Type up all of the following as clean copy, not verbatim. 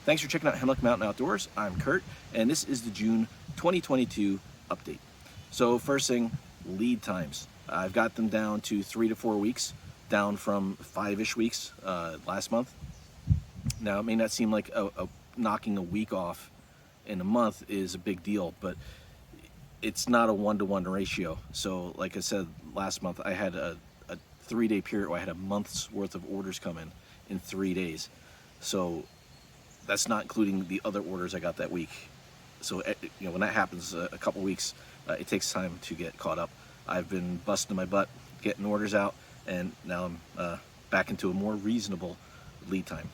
Thanks for checking out Hemlock Mountain Outdoors. I'm Kurt, and this is the June 2022 update. So first thing, lead times. I've got them down to 3 to 4 weeks, down from 5-ish weeks last month. Now, it may not seem like knocking a week off in a month is a big deal, but it's not a 1-to-1 ratio. So like I said, last month I had a 3-day period where I had a month's worth of orders come in 3 days. So that's not including the other orders I got that week. So when that happens a couple weeks, it takes time to get caught up. I've been busting my butt getting orders out, and now I'm back into a more reasonable lead time.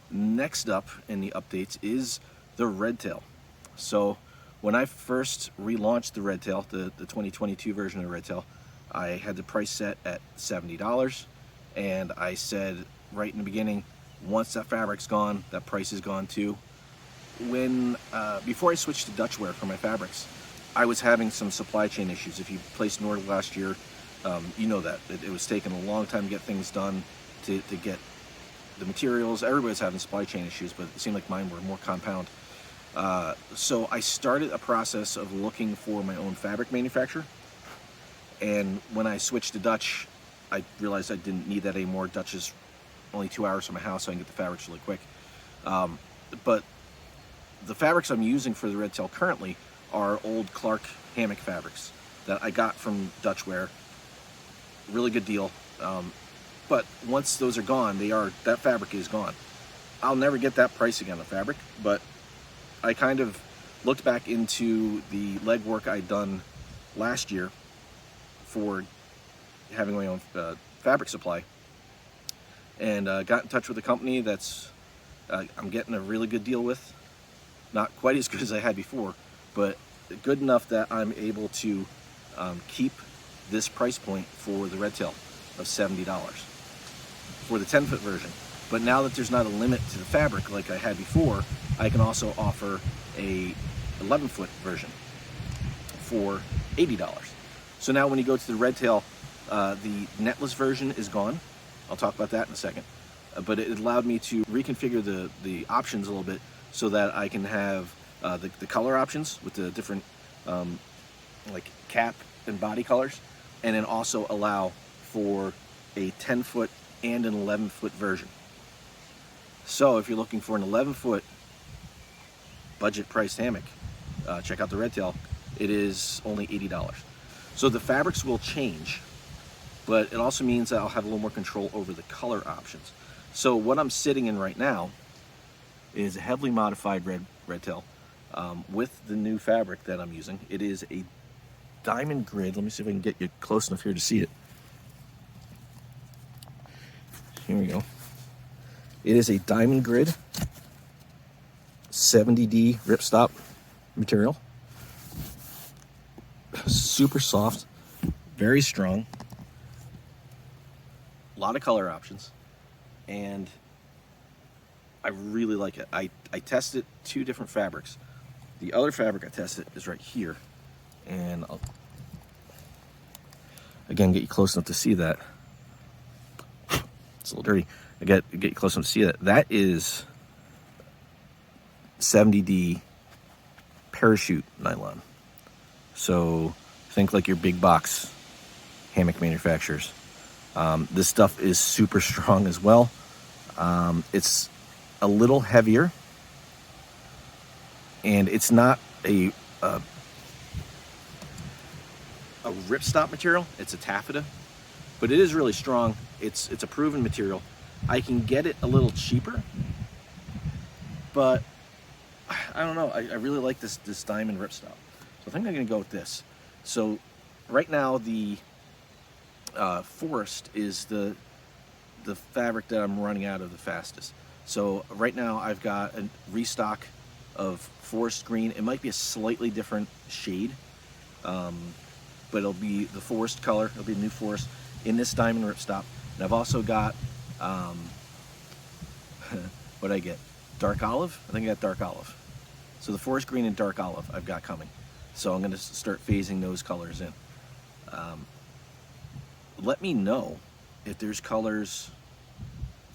Next up in the updates is the RedTail. So when I first relaunched the RedTail, the 2022 version of the RedTail, I had the price set at $70, and I said right in the beginning, once that fabric's gone, that price is gone too. Before I switched to Dutchware for my fabrics, I was having some supply chain issues. If you placed an order last year, you know that it was taking a long time to get things done, to get the materials. Everybody's having supply chain issues, but it seemed like mine were more compound. So I started a process of looking for my own fabric manufacturer. And when I switched to Dutch, I realized I didn't need that anymore. Dutch is only 2 hours from my house, so I can get the fabrics really quick. But the fabrics I'm using for the RedTail currently are old Clark hammock fabrics that I got from Dutchware. Really good deal. But once those are gone, that fabric is gone. I'll never get that pricing on the fabric, but I kind of looked back into the legwork I'd done last year for having my own fabric supply, and got in touch with a company that's I'm getting a really good deal with. Not quite as good as I had before, but good enough that I'm able to keep this price point for the RedTail of $70 for the 10-foot version. But now that there's not a limit to the fabric like I had before, I can also offer a 11-foot version for $80. So now when you go to the RedTail, the netless version is gone. I'll talk about that in a second. But it allowed me to reconfigure the options a little bit so that I can have the color options with the different like cap and body colors, and then also allow for a 10-foot and an 11-foot version. So if you're looking for an 11-foot budget priced hammock, check out the RedTail. It is only $80. So the fabrics will change, but it also means that I'll have a little more control over the color options. So what I'm sitting in right now is a heavily modified RedTail with the new fabric that I'm using. It is a diamond grid. Let me see if I can get you close enough here to see it. Here we go. It is a diamond grid 70D ripstop material. Super soft, very strong, a lot of color options, and I really like it. I tested 2 different fabrics. The other fabric I tested is right here, and I'll again get you close enough to see that. It's a little dirty. I get you close enough to see that. That is 70D parachute nylon. So think like your big box hammock manufacturers. This stuff is super strong as well. It's a little heavier, and it's not a ripstop material. It's a taffeta, but it is really strong. It's a proven material. I can get it a little cheaper, but I don't know. I really like this diamond ripstop. So I think I'm going to go with this. So right now the forest is the fabric that I'm running out of the fastest. So right now I've got a restock of forest green. It might be a slightly different shade, but it'll be the forest color. It'll be a new forest in this diamond ripstop. And I've also got what did I get? Dark olive? I think I got dark olive. So the forest green and dark olive I've got coming. So I'm going to start phasing those colors in. Let me know if there's colors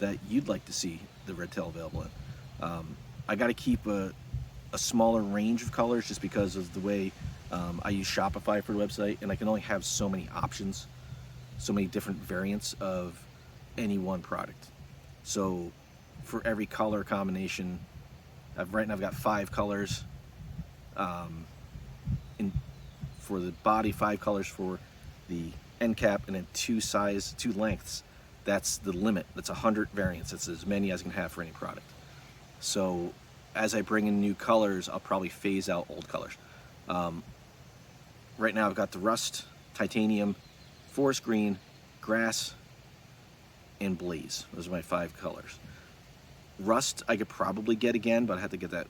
that you'd like to see the RedTail available in. I got to keep a smaller range of colors just because of the way I use Shopify for the website, and I can only have so many options, so many different variants of any one product. So for every color combination, right now I've got 5 colors. For the body, 5 colors for the end cap, and then 2 lengths. That's the limit. That's 100 variants. That's as many as I can have for any product. So as I bring in new colors, I'll probably phase out old colors. Right now I've got the rust, titanium, forest green, grass, and blaze. Those are my 5 colors. Rust I could probably get again, but I have to get that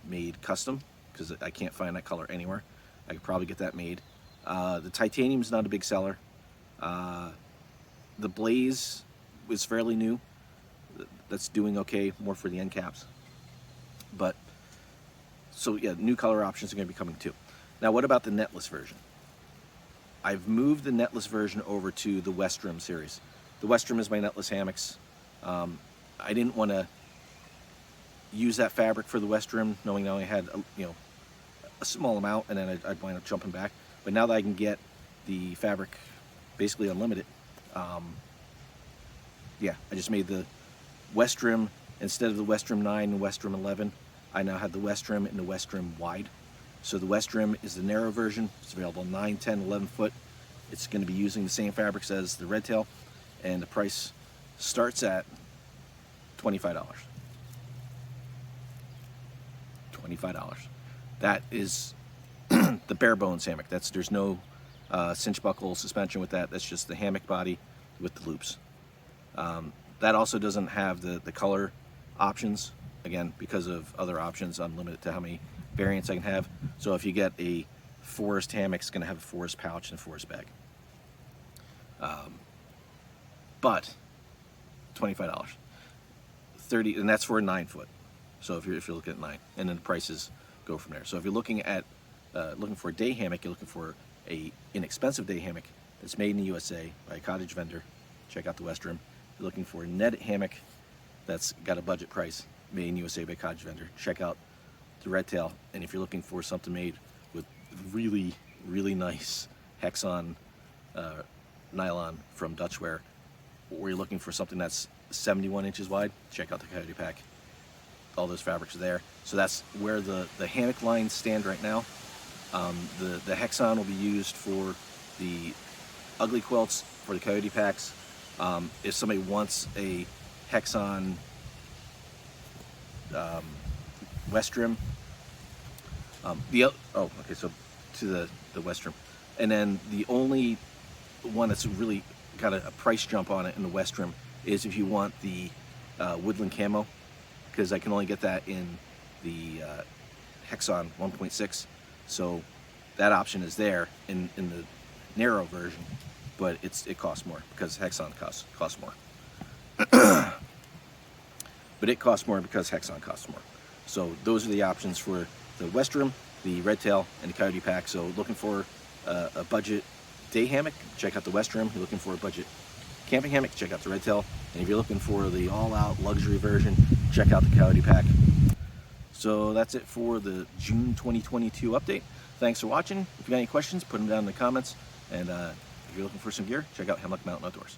made custom because I can't find that color anywhere. I could probably get that made. The titanium is not a big seller. The blaze is fairly new. That's doing okay, more for the end caps. But, so yeah, new color options are going to be coming too. Now, what about the netless version? I've moved the netless version over to the Westrum series. The Westrum is my netless hammocks. I didn't want to use that fabric for the Westrum, knowing I only had a small amount, and then I'd wind up jumping back. But now that I can get the fabric basically unlimited, yeah, I just made the Westrum, instead of the Westrum 9 and Westrum 11, I now have the Westrum and the Westrum wide. So the Westrum is the narrow version. It's available 9, 10, 11 foot. It's going to be using the same fabrics as the RedTail, and the price starts at $25. $25. That is the bare bones hammock. There's no cinch buckle suspension with that. That's just the hammock body with the loops. That also doesn't have the color options. Again, because of other options, I'm limited to how many variants I can have. So if you get a forest hammock, it's going to have a forest pouch and a forest bag. But $25, 30, and that's for a 9 foot. So if you're looking at 9, and then the prices go from there. So if you're looking at looking for a day hammock, you're looking for a inexpensive day hammock that's made in the USA by a cottage vendor, check out the Westrum. If you're looking for a netted hammock that's got a budget price, made in USA by a cottage vendor, check out the RedTail. And if you're looking for something made with really, really nice Hexon nylon from Dutchware, or you're looking for something that's 71 inches wide, check out the Coyote Pack. All those fabrics are there. So that's where the hammock lines stand right now. The Hexon will be used for the ugly quilts, for the Coyote Packs. If somebody wants a Hexon Westrum, so to the Westrum. And then the only one that's really got a price jump on it in the Westrum is if you want the woodland camo, because I can only get that in the Hexon 1.6. So that option is there in the narrow version, but it costs more because Hexon costs more. But it costs more because Hexon costs more. So those are the options for the Westrum, the RedTail, and the Coyote Pack. So looking for a budget day hammock, check out the Westrum. You're looking for a budget camping hammock, check out the RedTail. And if you're looking for the all-out luxury version, check out the Coyote Pack. So that's it for the June 2022 update. Thanks for watching. If you got any questions, put them down in the comments. And if you're looking for some gear, check out Hemlock Mountain Outdoors.